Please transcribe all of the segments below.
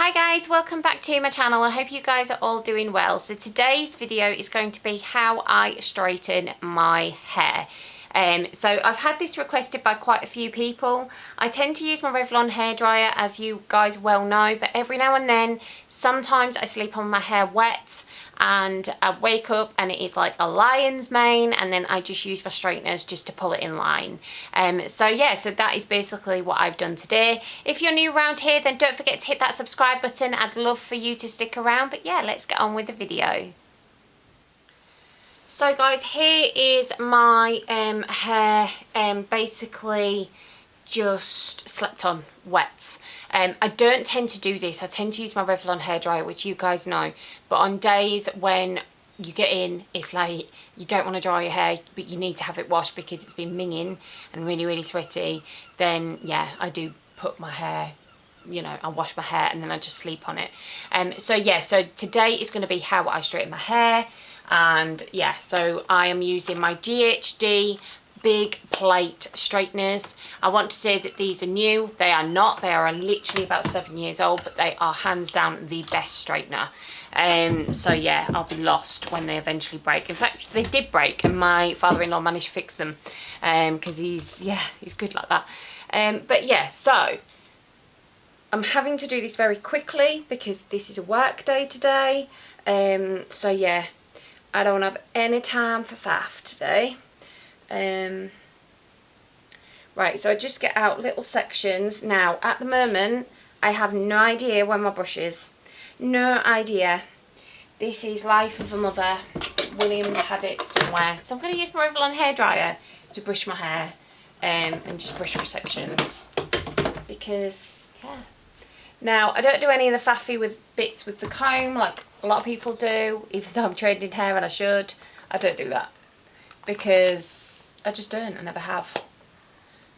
Hi guys, welcome back to my channel. I hope you guys are all doing well. So today's video is going to be how I straighten my hair. So I've had this requested by quite a few people. I tend to use my Revlon hairdryer, as you guys well know, but every now and then sometimes I sleep on my hair wet and I wake up and it is like a lion's mane, and then I just use my straighteners just to pull it in line. So yeah, so that is basically what I've done today. If you're new around here, then don't forget to hit that subscribe button. I'd love for you to stick around, but yeah, let's get on with the video. So guys, here is my hair basically just slept on wet. I don't tend to do this. I tend to use my Revlon hairdryer, which you guys know, but on days when you get in, it's late, you don't want to dry your hair, but you need to have it washed because it's been minging and really sweaty, then yeah, I do put my hair, you know, I wash my hair and then I just sleep on it. So yeah, so today is going to be how I straighten my hair. And yeah, so I am using my GHD big plate straighteners. I want to say that these are new. They are not. They are literally about 7 years old, but they are hands down the best straightener. So yeah, I'll be lost when they eventually break. In fact, they did break and my father-in-law managed to fix them because he's good like that. But yeah, so I'm having to do this very quickly because this is a work day today. So yeah, I don't have any time for faff today. Right, so I just get out little sections. Now, at the moment, I have no idea where my brush is. No idea. This is life of a mother. William's had it somewhere. So I'm going to use my Revlon hairdryer to brush my hair and just brush for sections. Because, yeah. Now, I don't do any of the faffy with bits with the comb like a lot of people do, even though I'm trained in hair and I should. I don't do that because I just don't. I never have.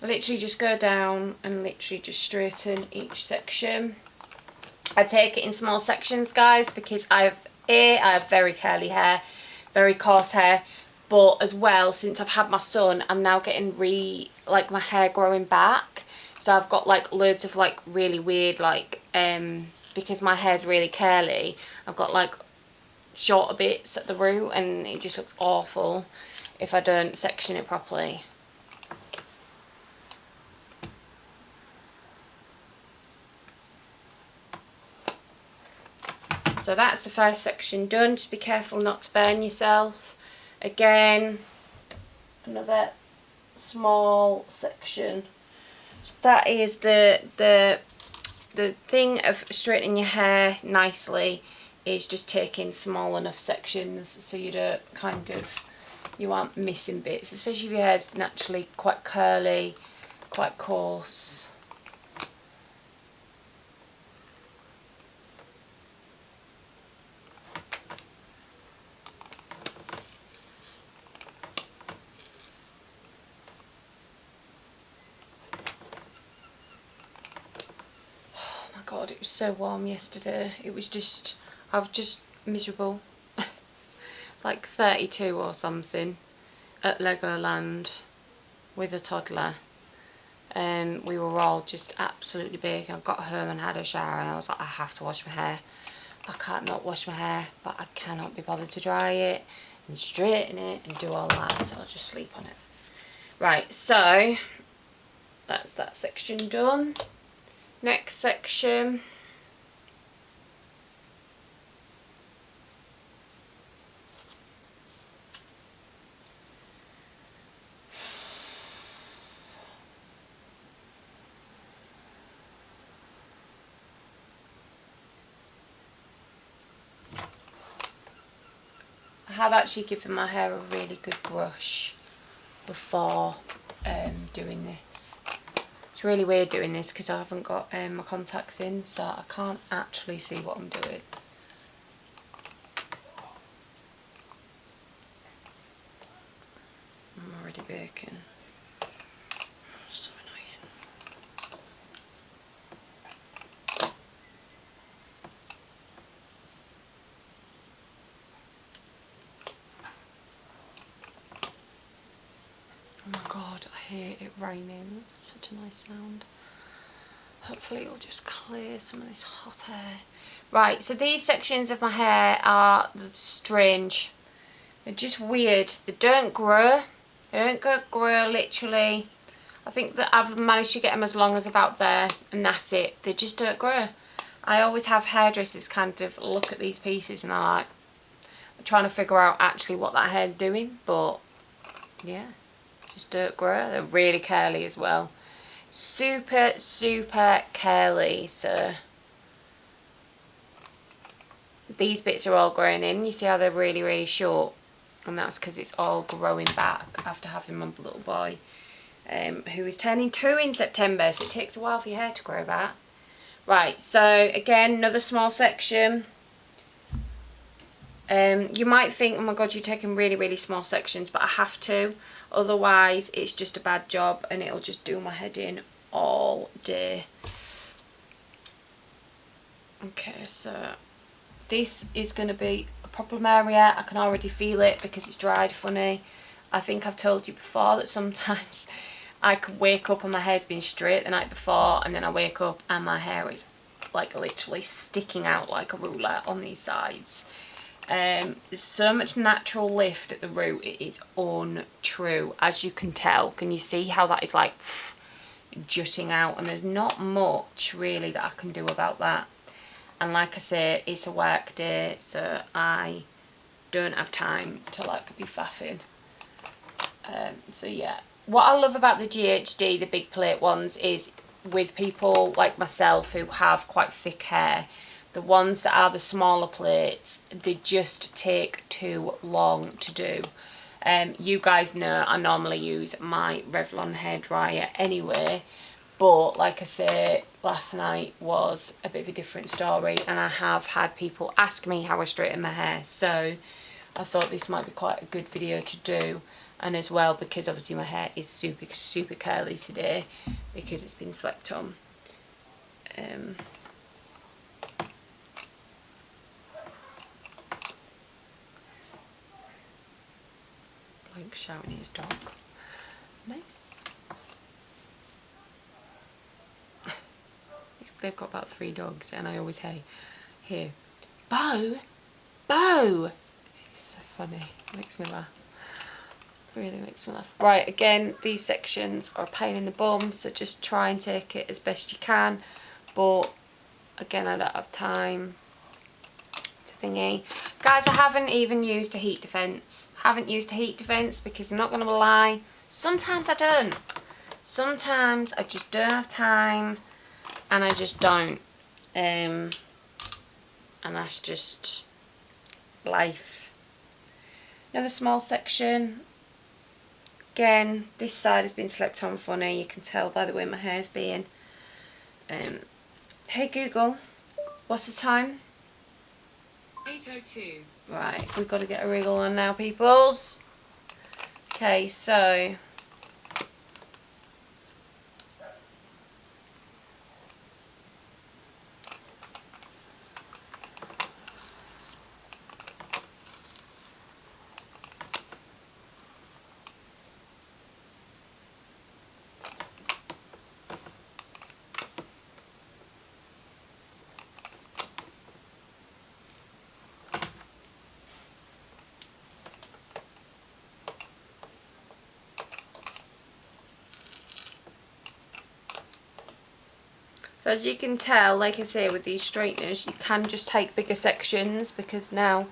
I literally just go down and literally just straighten each section. I take it in small sections, guys, because I have very curly hair, very coarse hair, but as well, since I've had my son, I'm now getting my hair growing back. So I've got like loads of like really weird because my hair's really curly, I've got like shorter bits at the root and it just looks awful if I don't section it properly. So that's the first section done. Just be careful not to burn yourself. Again, another small section. So that is the thing of straightening your hair nicely, is just taking small enough sections so you don't you aren't missing bits, especially if your hair's naturally quite curly, quite coarse. God, it was so warm yesterday. It was just, I was just miserable. It's like 32 or something at Legoland with a toddler. We were all just absolutely big. I got home and had a shower and I was like, I have to wash my hair. I can't not wash my hair, but I cannot be bothered to dry it and straighten it and do all that, so I'll just sleep on it. Right, so that's that section done. Next section. I have actually given my hair a really good brush before doing this. It's really weird doing this because I haven't got my contacts in, so I can't actually see what I'm doing. I'm already baking. So annoying. Oh my god, I hate it raining. It's such a nice sound. Hopefully it'll just clear some of this hot air. Right, so these sections of my hair are strange. They're just weird. They don't grow. They don't grow literally. I think that I've managed to get them as long as about there, and that's it. They just don't grow. I always have hairdressers kind of look at these pieces and I'm trying to figure out actually what that hair's doing, but yeah, just don't grow. They're really curly as well. Super, super curly. So these bits are all growing in. You see how they're really, really short? And that's because it's all growing back after having my little boy, who is turning 2 in September. So it takes a while for your hair to grow back. Right, so again, another small section. You might think, oh my god, you're taking really, really small sections, but I have to. Otherwise, it's just a bad job and it'll just do my head in all day. Okay, so this is going to be a problem area. I can already feel it because it's dried funny. I think I've told you before that sometimes I could wake up and my hair's been straight the night before, and then I wake up and my hair is like literally sticking out like a ruler on these sides. There's so much natural lift at the root, it is untrue, as you can tell. Can you see how that is like jutting out? And there's not much really that I can do about that. And like I say, it's a work day, so I don't have time to like be faffing. So yeah, what I love about the GHD, the big plate ones, is with people like myself who have quite thick hair, the ones that are the smaller plates, they just take too long to do. You guys know I normally use my Revlon hairdryer anyway, but like I say, last night was a bit of a different story, and I have had people ask me how I straighten my hair, so I thought this might be quite a good video to do. And as well, because obviously my hair is super, super curly today because it's been slept on. Like shouting at his dog. Nice. They've got about 3 dogs, and I always hear, Bo, Bo. It's so funny. Makes me laugh. Really makes me laugh. Right, again, these sections are a pain in the bum, so just try and take it as best you can. But again, I don't have time to thingy. Guys, I haven't even used a heat defence. Haven't used a heat defence because I'm not going to lie, sometimes I don't. Sometimes I just don't have time, and I just don't. And that's just life. Another small section. Again, this side has been slept on funny. You can tell by the way my hair's being. Hey Google, what's the time? 8:02. Right, we've got to get a wriggle on now, peoples. Okay, so as you can tell, like I say, with these straighteners, you can just take bigger sections, because now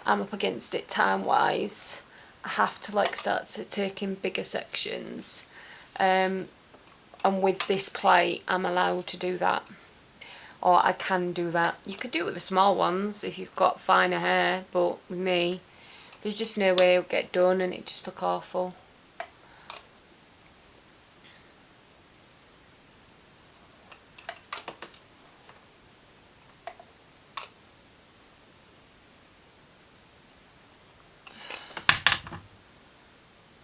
I'm up against it time-wise. I have to like start taking bigger sections. And with this plate, I'm allowed to do that. Or I can do that. You could do it with the small ones if you've got finer hair, but with me, there's just no way it'll get done and it just look awful.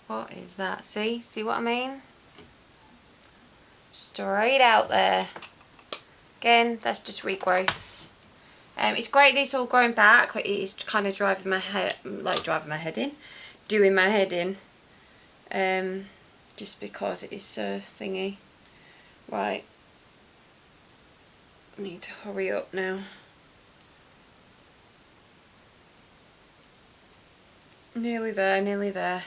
What is that? See what I mean? Straight out there. Again, that's just regrowth. It's great this all growing back, but it is kind of driving my head in, doing my head in, just because it is so thingy. Right, I need to hurry up now. Nearly there, nearly there.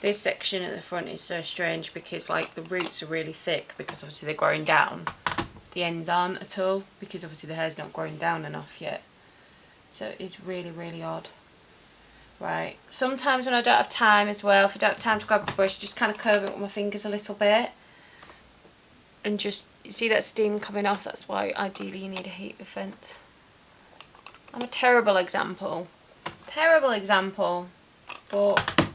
This section at the front is so strange because like the roots are really thick because obviously they're growing down. The ends aren't at all because obviously the hair's not growing down enough yet. So it's really, really odd. Right, sometimes when I don't have time as well, if I don't have time to grab the brush, just kind of curve it with my fingers a little bit. And just, you see that steam coming off, that's why ideally you need a heat defence. I'm a terrible example. Terrible example. But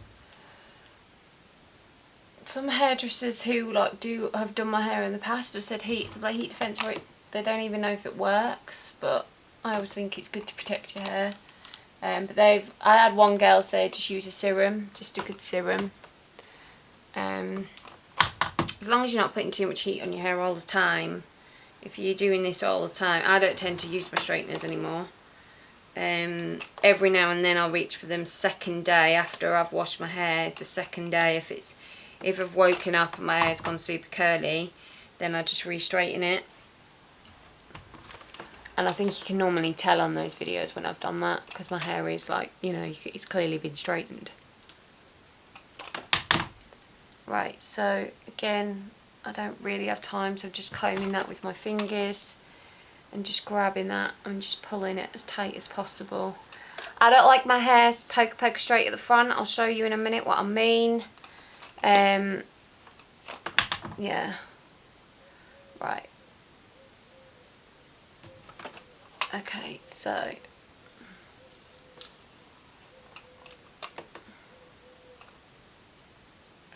some hairdressers who like have done my hair in the past have said heat defence, they don't even know if it works, but I always think it's good to protect your hair. But I had one girl say just use a serum, just a good serum. As long as you're not putting too much heat on your hair all the time. If you're doing this all the time, I don't tend to use my straighteners anymore. Every now and then I'll reach for them second day after I've washed my hair. The second day, if I've woken up and my hair's gone super curly, then I just re-straighten it. And I think you can normally tell on those videos when I've done that, because my hair is like, you know, it's clearly been straightened. Right, so again, I don't really have time, so I'm just combing that with my fingers and just grabbing that and just pulling it as tight as possible. I don't like my hair poker straight at the front. I'll show you in a minute what I mean. Yeah. Right. Okay, so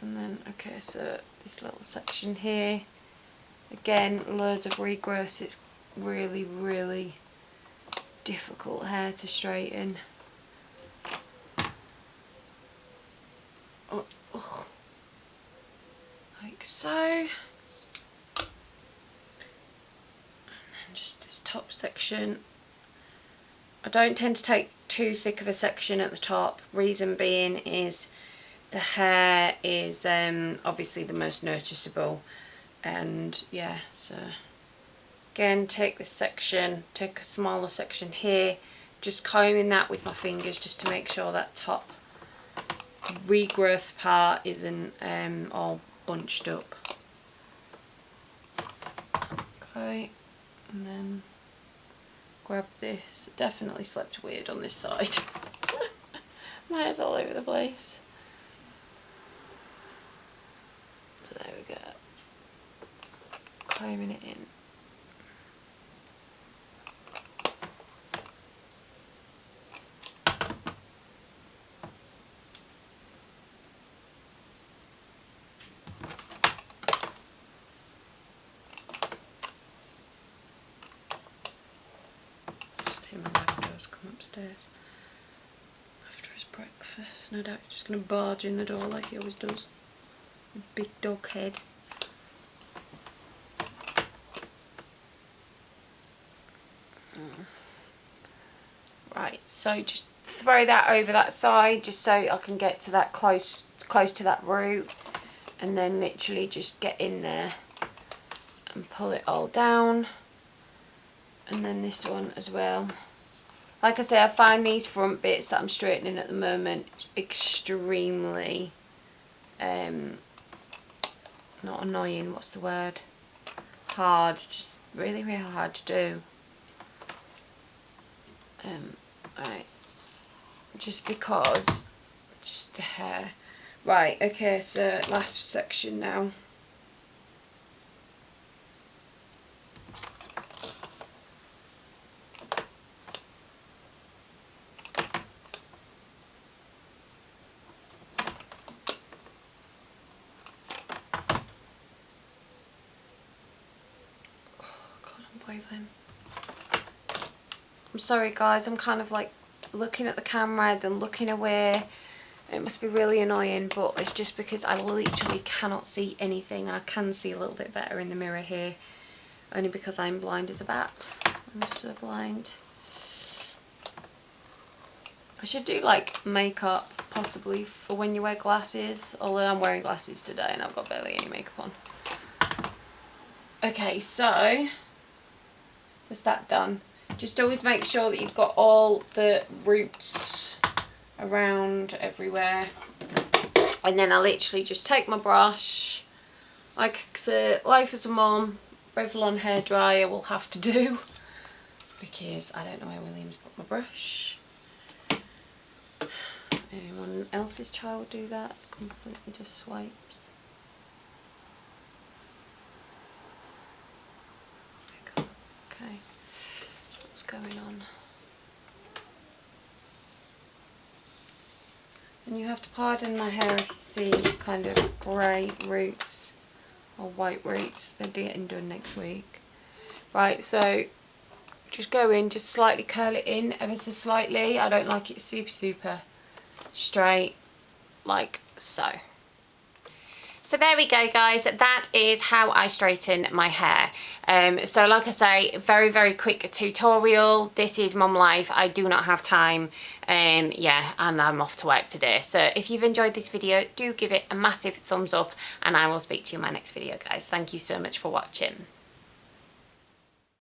and then okay, so this little section here, again, loads of regrowth. It's really, really difficult hair to straighten. Oh, ugh. Like so. And then just this top section. I don't tend to take too thick of a section at the top. Reason being is the hair is obviously the most noticeable, and yeah, so again, take this section, take a smaller section here, just combing that with my fingers just to make sure that top regrowth part isn't all bunched up. Okay, and then grab this. Definitely slept weird on this side. My hair's all over the place. So there we go. Combing it in. Just hear my Labrador's come upstairs after his breakfast. No doubt he's just going to barge in the door like he always does. Big dog head. Right, so just throw that over that side just so I can get to that close to that root, and then literally just get in there and pull it all down. And then this one as well. Like I say, I find these front bits that I'm straightening at the moment extremely not annoying, what's the word? Hard, just really, really hard to do. Right, just because, just the hair. Right, okay, so last section now. Boiling. I'm sorry guys, I'm kind of like looking at the camera then looking away. It must be really annoying, but it's just because I literally cannot see anything, and I can see a little bit better in the mirror here, only because I'm blind as a bat. I'm so blind. I should do like makeup possibly for when you wear glasses, although I'm wearing glasses today and I've got barely any makeup on. Okay, so that's that done. Just always make sure that you've got all the roots around everywhere. And then I literally just take my brush, like I said, life as a mum, Revlon hairdryer will have to do, because I don't know where William's put my brush. Anyone else's child do that? Completely just swipes. Okay, what's going on? And you have to pardon my hair if you see kind of grey roots or white roots. They're getting done next week. Right, so just go in, just slightly curl it in ever so slightly. I don't like it super straight, like so. So there we go, guys. That is how I straighten my hair. So like I say, very quick tutorial. This is mum life. I do not have time. Yeah, and I'm off to work today. So if you've enjoyed this video, do give it a massive thumbs up, and I will speak to you in my next video, guys. Thank you so much for watching.